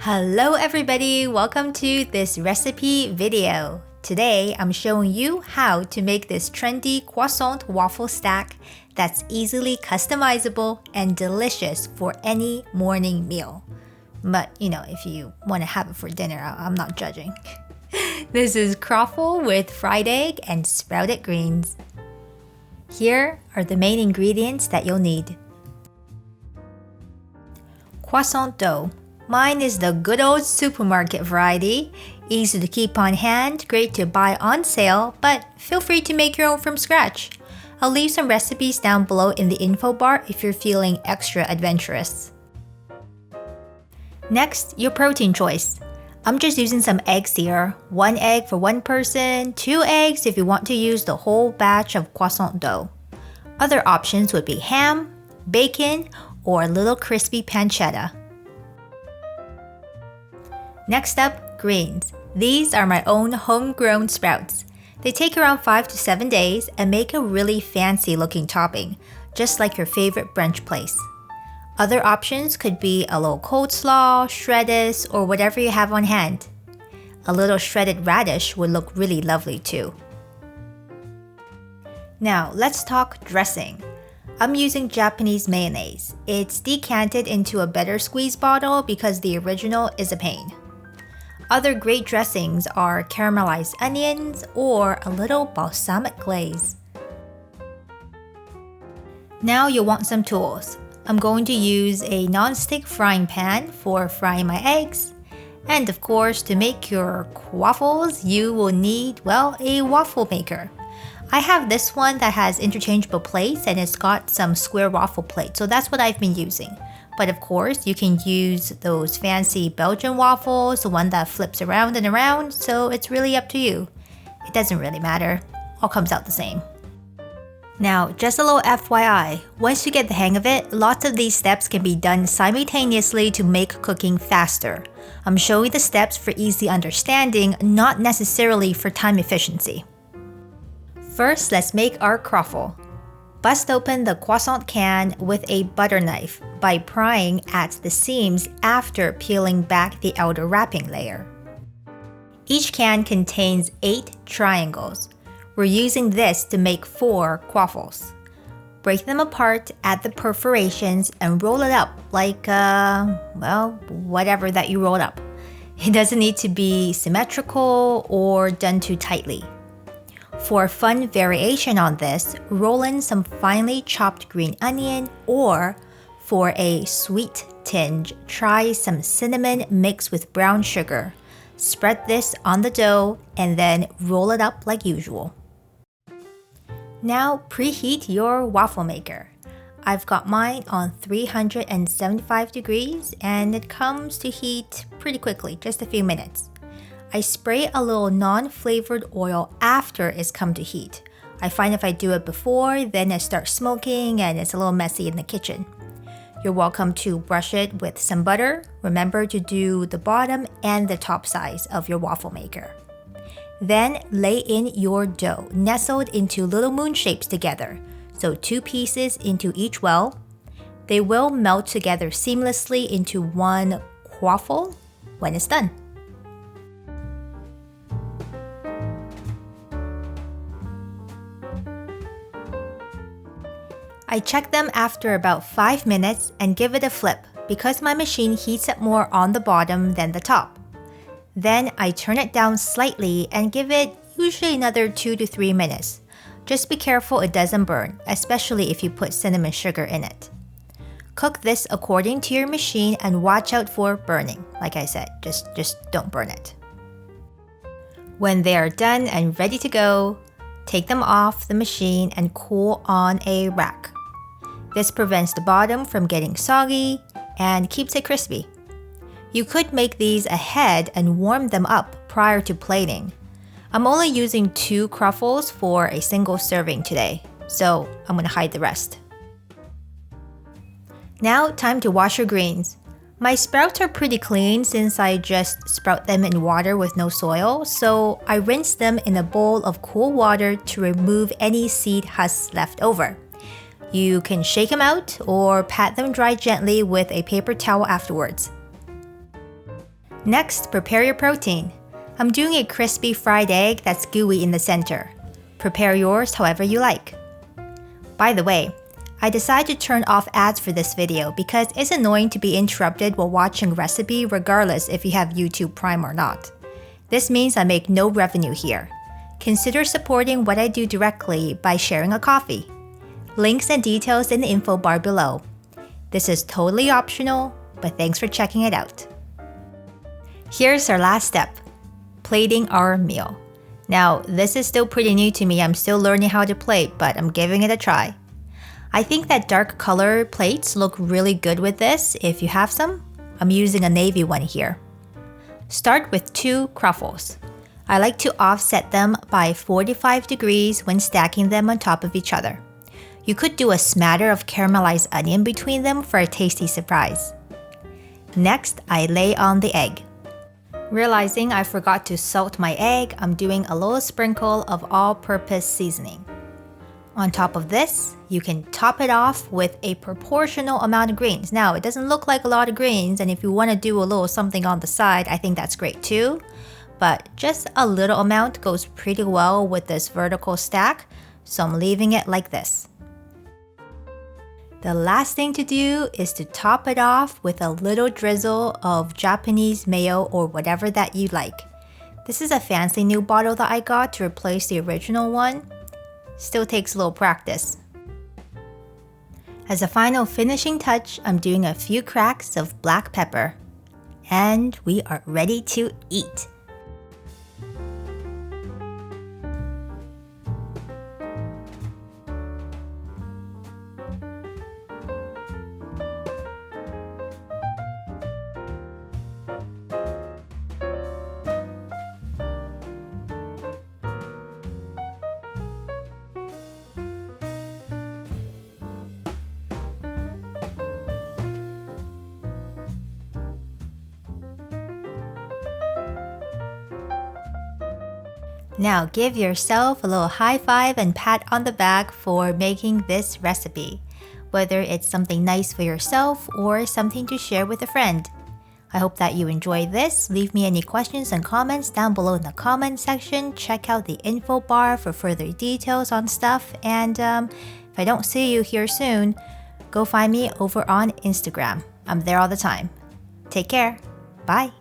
Hello everybody, welcome to this recipe video. Today I'm showing you how to make this trendy croissant waffle stack that's easily customizable and delicious for any morning meal. But if you want to have it for dinner, I'm not judging. This is Croffle with fried egg and sprouted greens. Here are the main ingredients that you'll need. Croissant dough. Mine is the good old supermarket variety. Easy to keep on hand, great to buy on sale, but feel free to make your own from scratch. I'll leave some recipes down below in the info bar if you're feeling extra adventurous. Next, your protein choice. I'm just using some eggs here. 1 egg for one person, 2 eggs if you want to use the whole batch of croissant dough. Other options would be ham, bacon, or a little crispy pancetta. Next up, greens. These are my own homegrown sprouts. They take around 5 to 7 days and make a really fancy looking topping, just like your favorite brunch place. Other options could be a little coleslaw, shredded, or whatever you have on hand. A little shredded radish would look really lovely too. Now let's talk dressing. I'm using Japanese mayonnaise. It's decanted into a better squeeze bottle because the original is a pain. Other great dressings are caramelized onions or a little balsamic glaze. Now you'll want some tools. I'm going to use a non-stick frying pan for frying my eggs. And of course, to make your waffles, you will need, a waffle maker. I have this one that has interchangeable plates and it's got some square waffle plates, so that's what I've been using. But of course, you can use those fancy Belgian waffles, the one that flips around and around, so it's really up to you. It doesn't really matter, all comes out the same. Now, just a little FYI, once you get the hang of it, lots of these steps can be done simultaneously to make cooking faster. I'm showing the steps for easy understanding, not necessarily for time efficiency. First, let's make our croffle. Bust open the croissant can with a butter knife by prying at the seams after peeling back the outer wrapping layer. Each can contains 8 triangles. We're using this to make 4 croffles. Break them apart at the perforations and roll it up like, whatever that you rolled up. It doesn't need to be symmetrical or done too tightly. For a fun variation on this, roll in some finely chopped green onion, or for a sweet tinge, try some cinnamon mixed with brown sugar. Spread this on the dough and then roll it up like usual. Now preheat your waffle maker. I've got mine on 375 degrees and it comes to heat pretty quickly, just a few minutes. I spray a little non-flavored oil after it's come to heat. I find if I do it before, then it starts smoking and it's a little messy in the kitchen. You're welcome to brush it with some butter. Remember to do the bottom and the top sides of your waffle maker. Then lay in your dough, nestled into little moon shapes together, so 2 pieces into each well. They will melt together seamlessly into one croffle when it's done. I check them after about 5 minutes and give it a flip because my machine heats up more on the bottom than the top. Then I turn it down slightly and give it usually another 2 to 3 minutes. Just be careful it doesn't burn, especially if you put cinnamon sugar in it. Cook this according to your machine and watch out for burning. Like I said, just don't burn it. When they are done and ready to go, take them off the machine and cool on a rack. This prevents the bottom from getting soggy and keeps it crispy. You could make these ahead and warm them up prior to plating. I'm only using 2 croffles for a single serving today, so I'm going to hide the rest. Now, time to wash your greens. My sprouts are pretty clean since I just sprout them in water with no soil, so I rinse them in a bowl of cool water to remove any seed husks left over. You can shake them out or pat them dry gently with a paper towel afterwards. Next, prepare your protein. I'm doing a crispy fried egg that's gooey in the center. Prepare yours however you like. By the way, I decided to turn off ads for this video because it's annoying to be interrupted while watching a recipe regardless if you have YouTube Prime or not. This means I make no revenue here. Consider supporting what I do directly by sharing a coffee. Links and details in the info bar below. This is totally optional, but thanks for checking it out. Here's our last step, plating our meal. Now, this is still pretty new to me. I'm still learning how to plate, but I'm giving it a try. I think that dark color plates look really good with this if you have some. I'm using a navy one here. Start with 2 croffles. I like to offset them by 45 degrees when stacking them on top of each other. You could do a smatter of caramelized onion between them for a tasty surprise. Next, I lay on the egg. Realizing I forgot to salt my egg, I'm doing a little sprinkle of all-purpose seasoning. On top of this, you can top it off with a proportional amount of greens. Now, it doesn't look like a lot of greens, and if you want to do a little something on the side, I think that's great too. But just a little amount goes pretty well with this vertical stack, so I'm leaving it like this. The last thing to do is to top it off with a little drizzle of Japanese mayo or whatever that you like. This is a fancy new bottle that I got to replace the original one. Still takes a little practice. As a final finishing touch, I'm doing a few cracks of black pepper. And we are ready to eat. Now give yourself a little high five and pat on the back for making this recipe, whether it's something nice for yourself or something to share with a friend. I hope that you enjoyed this. Leave me any questions and comments down below in the comment section. Check out the info bar for further details on stuff. And if I don't see you here soon, go find me over on Instagram. I'm there all the time. Take care. Bye.